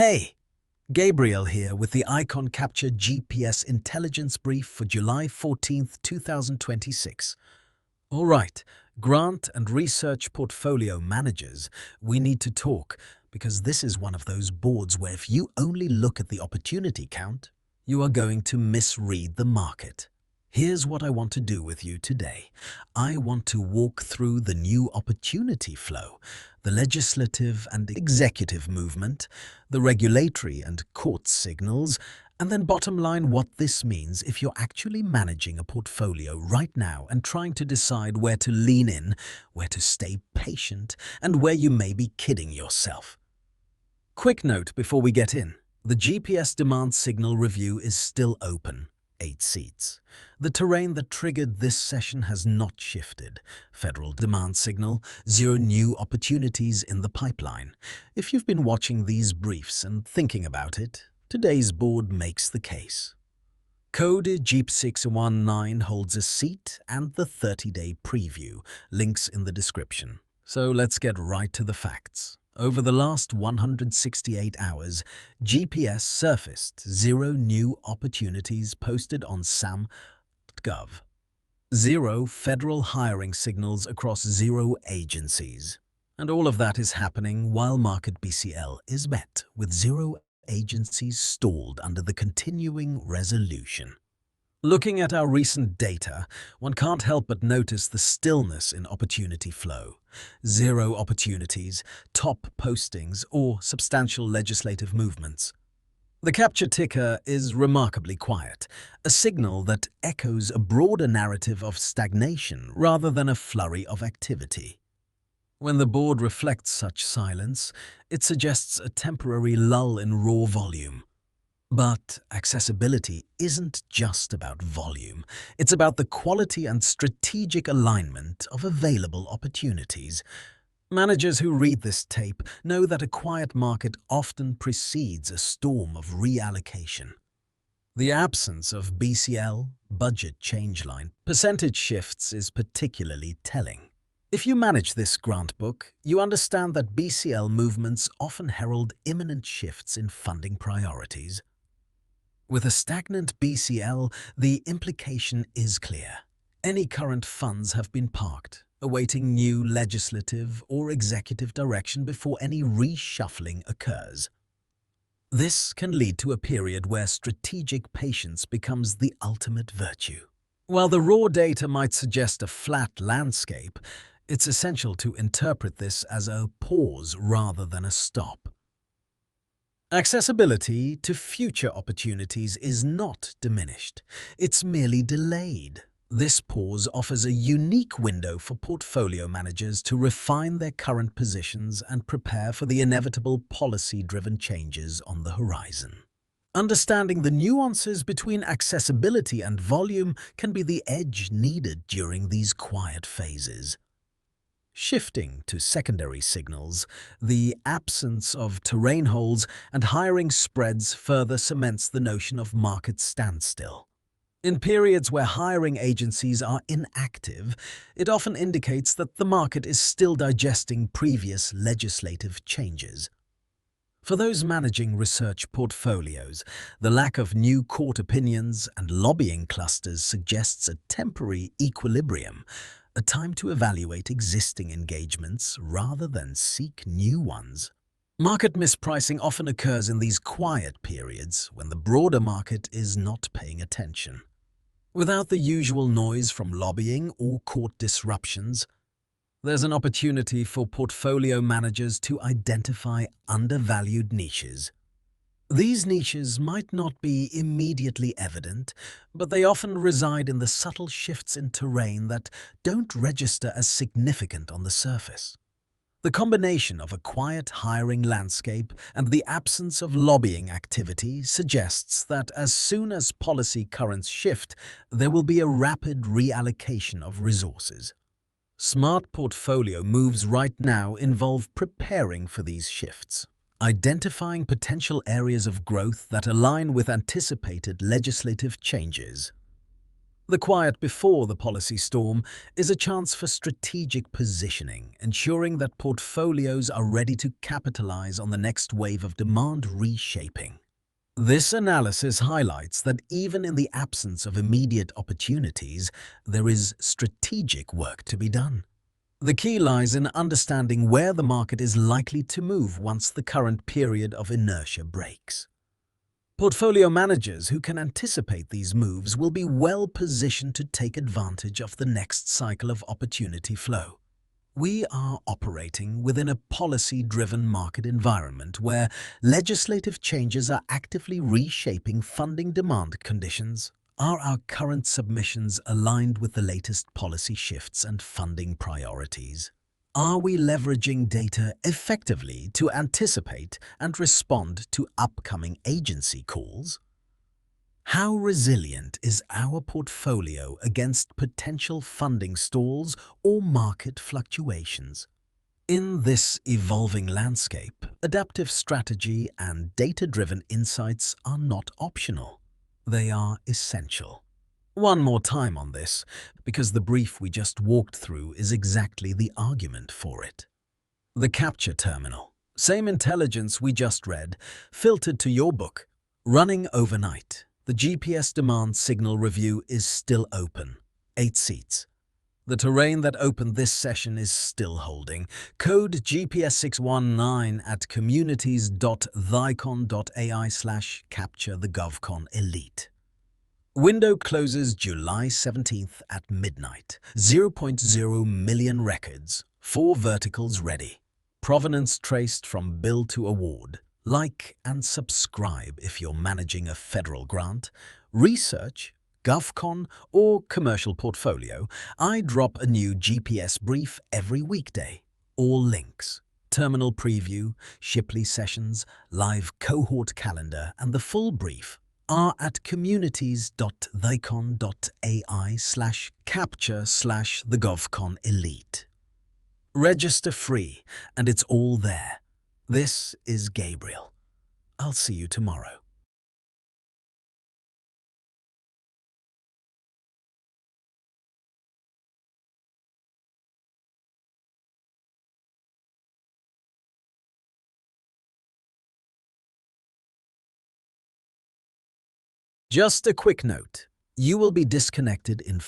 Hey, Gabriel here with the Icon Capture GPS Intelligence Brief for July 14th, 2026. All right, grant and research portfolio managers, we need to talk because this is one of those boards where if you only look at the opportunity count, you are going to misread the market. Here's what I want to do with you today. I want to walk through the new opportunity flow, the legislative and executive movement, the regulatory and court signals, and then bottom line what this means if you're actually managing a portfolio right now and trying to decide where to lean in, where to stay patient, and where you may be kidding yourself. Quick note before we get in. The GPS demand signal review is still open. 8 seats. The terrain that triggered this session has not shifted. Federal demand signal, 0 new opportunities in the pipeline. If you've been watching these briefs and thinking about it, today's board makes the case. Code Jeep 619 holds a seat and the 30-day preview, links in the description. So let's get right to the facts. Over the last 168 hours, GPS surfaced 0 new opportunities posted on SAM.gov. 0 federal hiring signals across 0 agencies. And all of that is happening while market BCL is met with 0 agencies stalled under the continuing resolution. Looking at our recent data, one can't help but notice the stillness in opportunity flow. 0 opportunities, top postings, or substantial legislative movements. The capture ticker is remarkably quiet, a signal that echoes a broader narrative of stagnation rather than a flurry of activity. When the board reflects such silence, it suggests a temporary lull in raw volume. But accessibility isn't just about volume. It's about the quality and strategic alignment of available opportunities. Managers who read this tape know that a quiet market often precedes a storm of reallocation. The absence of BCL, budget changeline, percentage shifts is particularly telling. If you manage this grant book, you understand that BCL movements often herald imminent shifts in funding priorities. With a stagnant BCL, the implication is clear. Any current funds have been parked, awaiting new legislative or executive direction before any reshuffling occurs. This can lead to a period where strategic patience becomes the ultimate virtue. While the raw data might suggest a flat landscape, it's essential to interpret this as a pause rather than a stop. Accessibility to future opportunities is not diminished, it's merely delayed. This pause offers a unique window for portfolio managers to refine their current positions and prepare for the inevitable policy-driven changes on the horizon. Understanding the nuances between accessibility and volume can be the edge needed during these quiet phases. Shifting to secondary signals, the absence of terrain holes and hiring spreads further cements the notion of market standstill. In periods where hiring agencies are inactive, it often indicates that the market is still digesting previous legislative changes. For those managing research portfolios, the lack of new court opinions and lobbying clusters suggests a temporary equilibrium, a time to evaluate existing engagements rather than seek new ones. Market mispricing often occurs in these quiet periods when the broader market is not paying attention. Without the usual noise from lobbying or court disruptions, there's an opportunity for portfolio managers to identify undervalued niches. These niches might not be immediately evident, but they often reside in the subtle shifts in terrain that don't register as significant on the surface. The combination of a quiet hiring landscape and the absence of lobbying activity suggests that as soon as policy currents shift, there will be a rapid reallocation of resources. Smart portfolio moves right now involve preparing for these shifts. Identifying potential areas of growth that align with anticipated legislative changes. The quiet before the policy storm is a chance for strategic positioning, ensuring that portfolios are ready to capitalize on the next wave of demand reshaping. This analysis highlights that even in the absence of immediate opportunities, there is strategic work to be done. The key lies in understanding where the market is likely to move once the current period of inertia breaks. Portfolio managers who can anticipate these moves will be well positioned to take advantage of the next cycle of opportunity flow. We are operating within a policy-driven market environment where legislative changes are actively reshaping funding demand conditions. Are our current submissions aligned with the latest policy shifts and funding priorities? Are we leveraging data effectively to anticipate and respond to upcoming agency calls? How resilient is our portfolio against potential funding stalls or market fluctuations? In this evolving landscape, adaptive strategy and data-driven insights are not optional. They are essential. One more time on this, because the brief we just walked through is exactly the argument for it. The capture terminal. Same intelligence we just read, filtered to your book. Running overnight. The GPS demand signal review is still open. 8 seats. The terrain that opened this session is still holding. Code GPS619 at communities.theicon.ai/capture the-govcon-elite. Window closes July 17th at midnight. 0.0 million records. 4 verticals ready. Provenance traced from bill to award. Like and subscribe if you're managing a federal grant, research, GovCon, or commercial portfolio. I drop a new GPS brief every weekday. All links, terminal preview, Shipley sessions, live cohort calendar, and the full brief are at communities.theicon.ai/capture/the-govcon-elite. Register free, and it's all there. This is Gabriel. I'll see you tomorrow. Just a quick note. You will be disconnected in